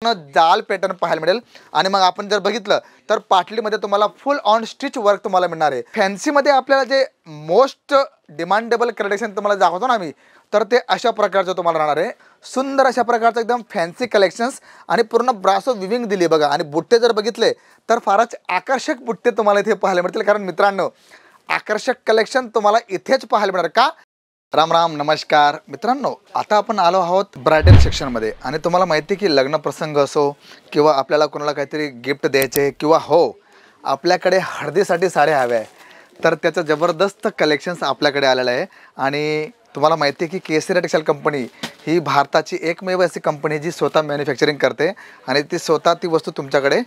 पूर्ण जाल पॅटर्न पाहायला मिळेल। आणि मग आपण जर बघितलं तर पाटलीमध्ये तुम्हाला फुल ऑन स्टिच वर्क तुम्हाला मिळणार आहे। फॅन्सीमध्ये आपल्याला जे मोस्ट डिमांडेबल कलेक्शन तुम्हाला दाखवतो ना आम्ही, तर ते अशा प्रकारचं तुम्हाला राहणार आहे। सुंदर अशा प्रकारचं एकदम फॅन्सी कलेक्शन्स आणि पूर्ण ब्रासो विविंग दिली बघा। आणि बुट्टे जर बघितले तर फारच आकर्षक बुट्टे तुम्हाला इथे पाहायला मिळतील, कारण मित्रांनो आकर्षक कलेक्शन तुम्हाला इथेच पाहायला मिळणार का। राम राम नमस्कार मित्रांनो, आता आपण आलो आहोत ब्रायडल सेक्शनमध्ये। आणि तुम्हाला माहिती आहे की लग्न प्रसंग असो किंवा आपल्याला कोणाला काहीतरी गिफ्ट द्यायचे किंवा हो आपल्याकडे हळदीसाठी साड्या हव्या आहे, तर त्याचं जबरदस्त कलेक्शन्स आपल्याकडे आलेलं आहे। आणि तुम्हाला माहिती आहे की केसरी टेक्सटाईल कंपनी ही भारताची एकमेव अशी कंपनी जी स्वतः मॅन्युफॅक्चरिंग करते आणि ती स्वतः ती वस्तू तुमच्याकडे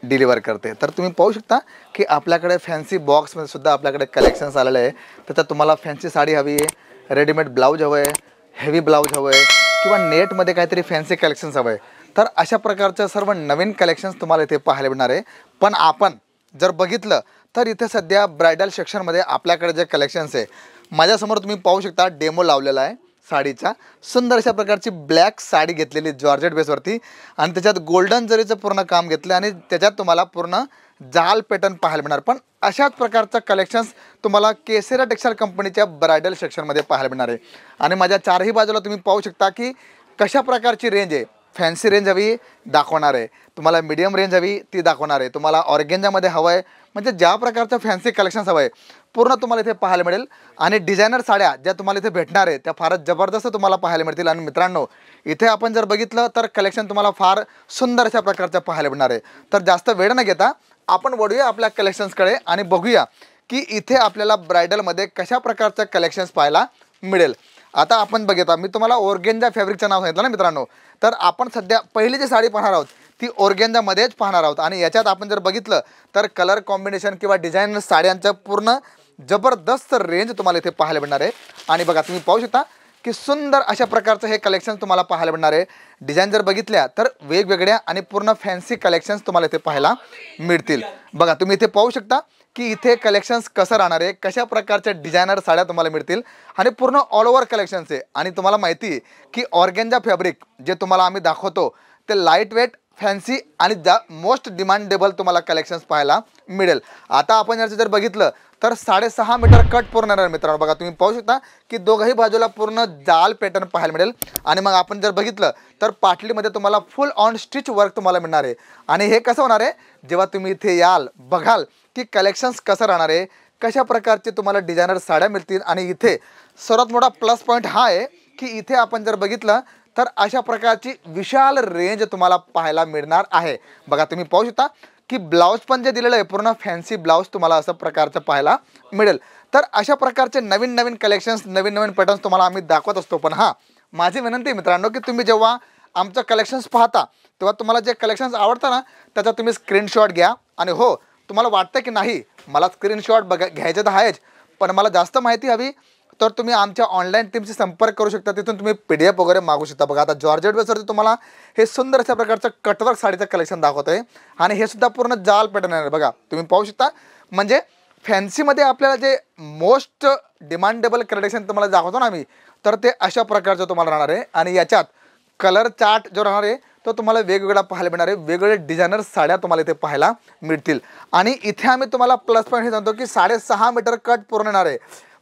डिलिव्हर करते। तर तुम्ही पाहू शकता की आपल्याकडे फॅन्सी बॉक्समध्ये सुद्धा आपल्याकडे कलेक्शन्स आलेले आहे। त्याच्यात तुम्हाला फॅन्सी साडी हवी आहे, रेडीमेड ब्लाऊज हवं आहे, हेवी ब्लाऊज हवं आहे किंवा नेटमध्ये काहीतरी फॅन्सी कलेक्शन्स हवं आहे, तर अशा प्रकारचं सर्व नवीन कलेक्शन्स तुम्हाला इथे पाहायला मिळणार आहे। पण आपण जर बघितलं तर इथे सध्या ब्रायडल सेक्शनमध्ये आपल्याकडे जे कलेक्शन्स आहे, माझ्यासमोर तुम्ही पाहू शकता डेमो लावलेला आहे साडीचा। सुंदर अशा प्रकारची ब्लॅक साडी घेतलेली जॉर्जेट बेसवरती आणि त्याच्यात गोल्डन जरीचं पूर्ण काम घेतलं आणि त्याच्यात तुम्हाला पूर्ण जाल पॅटर्न पाहायला मिळणार। पण अशाच प्रकारचं कलेक्शन्स तुम्हाला केसरी टेक्सटाईल कंपनीच्या ब्रायडल सेक्शनमध्ये पाहायला मिळणार आहे। आणि माझ्या चारही बाजूला तुम्ही पाहू शकता की कशा प्रकारची रेंज आहे। फॅन्सी रेंज हवी दाखवणार आहे, तुम्हाला मीडियम रेंज हवी ती दाखवणार आहे, तुम्हाला ऑर्गेन्जामध्ये हवं आहे, म्हणजे ज्या प्रकारचं फॅन्सी कलेक्शन्स हवं आहे पूर्ण तुम्हाला इथे पाहायला मिळेल। आणि डिझायनर साड्या ज्या तुम्हाला इथे भेटणार आहे त्या फारच जबरदस्त तुम्हाला पाहायला मिळतील। आणि मित्रांनो इथे आपण जर बघितलं तर कलेक्शन तुम्हाला फार सुंदर अशा प्रकारचं पाहायला मिळणार आहे। तर जास्त वेळ न घेता आपण वळूया आपल्या कलेक्शन्सकडे आणि बघूया की इथे आपल्याला ब्रायडलमध्ये कशा प्रकारचं कलेक्शन्स पाहायला मिळेल। आता आपण बघितलं, मी तुम्हाला ऑर्गेन्जा फॅब्रिकचं नाव सांगितलं ना मित्रांनो, तर आपण सध्या पहिली जी साडी पाहणार आहोत ती ऑर्गेन्जामध्येच पाहणार आहोत। आणि याच्यात आपण जर बघितलं तर कलर कॉम्बिनेशन किंवा डिझाईन साड्यांचं पूर्ण जबरदस्त रेंज तुम्हाला इथे पाहायला मिळणार आहे। आणि बघा तुम्ही पाहू शकता की सुंदर अशा प्रकारचं हे कलेक्शन तुम्हाला पाहायला मिळणार आहे। डिझाईन जर बघितल्या तर वेगवेगळ्या आणि पूर्ण फॅन्सी कलेक्शन्स तुम्हाला इथे पाहायला मिळतील। बघा तुम्ही इथे पाहू शकता की इथे कलेक्शन्स कसं राहणार आहे, कशा प्रकारच्या डिझायनर साड्या तुम्हाला मिळतील आणि पूर्ण ऑल ओव्हर कलेक्शन्स आहे। आणि तुम्हाला माहिती आहे की ऑर्गेन्जा फॅब्रिक जे तुम्हाला आम्ही दाखवतो ते लाईट वेट फॅन्सी आणि मोस्ट डिमांडेबल तुम्हाला कलेक्शन्स पाहायला मिळेल। आता आपण याचं जर बघितलं तर 6.5 मीटर कट पूर्ण येणार मित्रांनो। बघा तुम्ही पाहू शकता की दोघंही बाजूला पूर्ण जाल पॅटर्न पाहायला मिळेल। आणि मग आपण जर बघितलं तर पाटलीमध्ये तुम्हाला फुल ऑन स्टिच वर्क तुम्हाला मिळणार आहे। आणि हे कसं होणार आहे, जेव्हा तुम्ही इथे याल बघाल की कलेक्शन्स कसं राहणार आहे, कशा प्रकारचे तुम्हाला डिझायनर साड्या मिळतील। आणि इथे सर्वात मोठा प्लस पॉईंट हा आहे की इथे आपण जर बघितलं तर अशा प्रकारची विशाल रेंज तुम्हाला पाहायला मिळणार आहे। बघा तुम्ही पाहू शकता की ब्लाऊज पण जे दिलेलं आहे पूर्ण फॅन्सी ब्लाऊज तुम्हाला असं प्रकारचं पाहायला मिळेल। तर अशा प्रकारचे नवीन नवीन कलेक्शन्स नवीन नवीन पॅटर्न्स तुम्हाला आम्ही दाखवत असतो। पण हां, माझी विनंती आहे मित्रांनो की तुम्ही जेव्हा आमचं कलेक्शन्स पाहता तेव्हा तुम्हाला जे कलेक्शन्स आवडतं ना त्याचा तुम्ही स्क्रीनशॉट घ्या। आणि हो तुम्हाला वाटतं की नाही मला स्क्रीनशॉट घ्यायचं तर आहेच, पण मला जास्त माहिती हवी, तर तुम्ही आमच्या ऑनलाईन टीमशी संपर्क करू शकता, तिथून तुम्ही PDF वगैरे मागू शकता। बघा आता जॉर्जेट बेसवरती तुम्हाला हे सुंदर अशा प्रकारचं कटवर्क साडीचं कलेक्शन दाखवतं आहे आणि हे सुद्धा पूर्ण जाल पॅटर्न आहे। बघा तुम्ही पाहू शकता, म्हणजे फॅन्सीमध्ये आपल्याला जे मोस्ट डिमांडेबल कलेक्शन तुम्हाला दाखवतो ना आम्ही, तर ते अशा प्रकारचं तुम्हाला राहणार आहे। आणि याच्यात कलर चार्ट जो राहणार आहे तो तुम्हाला वेगवेगळा पाहायला मिळणार आहे, वेगवेगळे डिझायनर साड्या तुम्हाला इथे पाहायला मिळतील। आणि इथे आम्ही तुम्हाला प्लस पॉईंट हे सांगतो की 6.5 मीटर कट पूर्ण येणार आहे।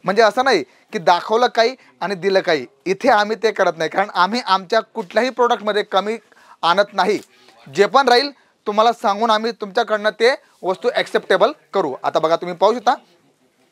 म्हणजे असं नाही की दाखवलं काही आणि दिलं काही, इथे आम्ही ते करत नाही, कारण आम्ही आमच्या कुठल्याही प्रोडक्टमध्ये कमी आणत नाही। जे पण राहील तुम्हाला सांगून आम्ही तुमच्याकडनं ते वस्तू ॲक्सेप्टेबल करू। आता बघा तुम्ही पाहू शकता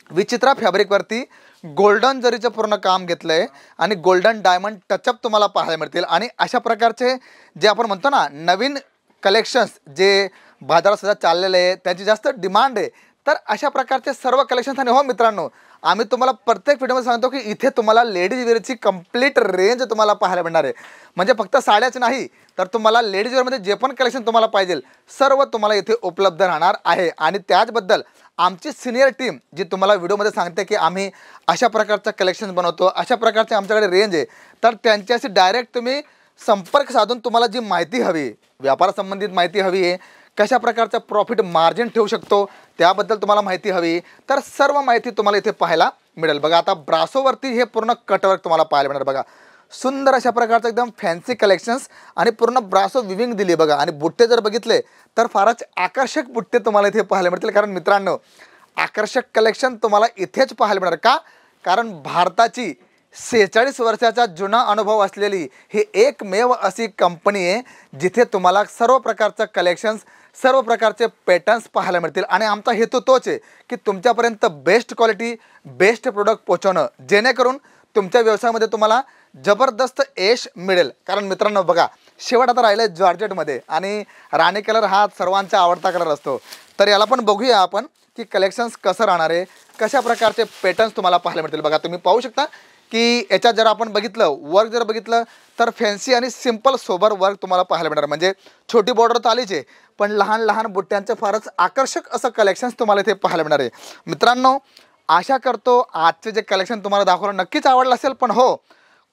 विचित्रा फॅब्रिकवरती गोल्डन जरीचं पूर्ण काम घेतलं आहे आणि गोल्डन डायमंड टचअप तुम्हाला पाहायला मिळतील। आणि अशा प्रकारचे जे आपण म्हणतो ना नवीन कलेक्शन्स जे बाजारात सुद्धा चाललेले आहे त्याची जास्त डिमांड आहे, तर अशा प्रकारचे सर्व कलेक्शन्स। आणि हो मित्रांनो, आम्ही तुम्हाला प्रत्येक व्हिडिओमध्ये सांगतो की इथे तुम्हाला लेडीज वेअरची कंप्लीट रेंज तुम्हाला पाहायला मिळणार आहे। म्हणजे फक्त साड्याच नाही तर तुम्हाला लेडीज वेअरमध्ये जे पण कलेक्शन तुम्हाला पाहिजे सर्व तुम्हाला इथे उपलब्ध राहणार आहे। आणि त्याचबद्दल आमची सिनियर टीम जी तुम्हाला व्हिडिओमध्ये सांगते की आम्ही अशा प्रकारचं कलेक्शन बनवतो, अशा प्रकारचे आमच्याकडे रेंज आहे, तर त्यांच्याशी डायरेक्ट तुम्ही संपर्क साधून तुम्हाला जी माहिती हवी, व्यापारासंबंधित माहिती हवी आहे, कशा प्रकारचं प्रॉफिट मार्जिन ठेवू शकतो त्याबद्दल तुम्हाला माहिती हवी, तर सर्व माहिती तुम्हाला इथे पाहायला मिळेल। बघा आता ब्रासोवरती हे पूर्ण कटवर्क तुम्हाला पाहायला मिळणार। बघा सुंदर अशा प्रकारचं एकदम फॅन्सी कलेक्शन्स आणि पूर्ण ब्रासो विविंग दिली बघा. आणि बुट्टे जर बघितले तर फारच आकर्षक बुट्टे तुम्हाला इथे पाहायला मिळतील. कारण मित्रांनो, आकर्षक कलेक्शन तुम्हाला इथेच पाहायला मिळणार. का? कारण भारताची 46 वर्षाचा जुना अनुभव असलेली ही एकमेव अशी कंपनी आहे जिथे तुम्हाला सर्व प्रकारचं कलेक्शन्स, सर्व प्रकारचे पॅटर्न्स पाहायला मिळतील. आणि आमचा हेतू तोच आहे की तुमच्यापर्यंत बेस्ट क्वालिटी, बेस्ट प्रोडक्ट पोहोचवणं, जेणेकरून तुमच्या व्यवसायामध्ये तुम्हाला जबरदस्त यश मिळेल. कारण मित्रांनो बघा, शेवट आता राहिलं आहे जॉर्जेटमध्ये आणि राणी कलर हा सर्वांचा आवडता कलर असतो. तर याला पण बघूया आपण की कलेक्शन्स कसं राहणार आहे, कशा प्रकारचे पॅटर्न्स तुम्हाला पाहायला मिळतील. बघा तुम्ही पाहू शकता की याच्यात जर आपण बघितलं, वर्क जर बघितलं तर फॅन्सी आणि सिम्पल सोबर वर्क तुम्हाला पाहायला मिळणार. म्हणजे छोटी बॉर्डर तर आलीच आहे, पण लहान लहान बुट्ट्यांचं फारच आकर्षक असं कलेक्शन्स तुम्हाला इथे पाहायला मिळणार आहे. मित्रांनो, आशा करतो आजचे जे कलेक्शन तुम्हाला दाखवलं नक्कीच आवडलं असेल. पण हो,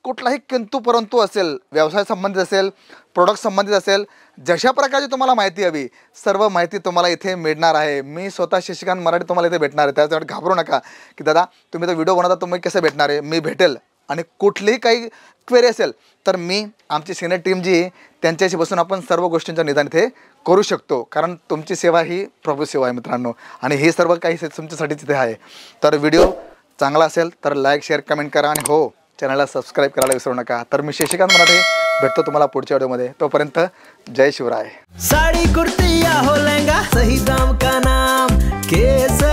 कुठलाही किंतु परंतु असेल, व्यवसाय संबंधित असेल, प्रोडक्ट संबंधित असेल, जशा प्रकारची तुम्हाला माहिती हवी सर्व माहिती तुम्हाला इथे मिळणार आहे. मी स्वतः शशिकांत मराठे तुम्हाला इथे भेटणार आहे. त्याच्यासाठी घाबरू नका की दादा तुम्ही तर व्हिडिओ बनवता, तुम्ही कसं भेटणार आहे. मी भेटेल आणि कुठलीही काही क्वेरी असेल तर मी, आमची सिनियर टीम जी आहे त्यांच्याशी बसून आपण सर्व गोष्टींचं निदान इथे करू शकतो. कारण तुमची सेवा ही प्रभू सेवा आहे मित्रांनो, आणि हे सर्व काही तुमच्यासाठीच इथे आहे. तर व्हिडिओ चांगला असेल तर लाईक, शेअर, कमेंट करा आणि हो, चॅनलला सबस्क्राईब करायला विसरू नका. तर मी शशिकांत मराठे भेटतो तुम्हाला पुढच्या व्हिडिओमध्ये. तोपर्यंत जय शिवराय. साड़ी कुर्ती या हो लहंगा, सही दाम का नाम केसर.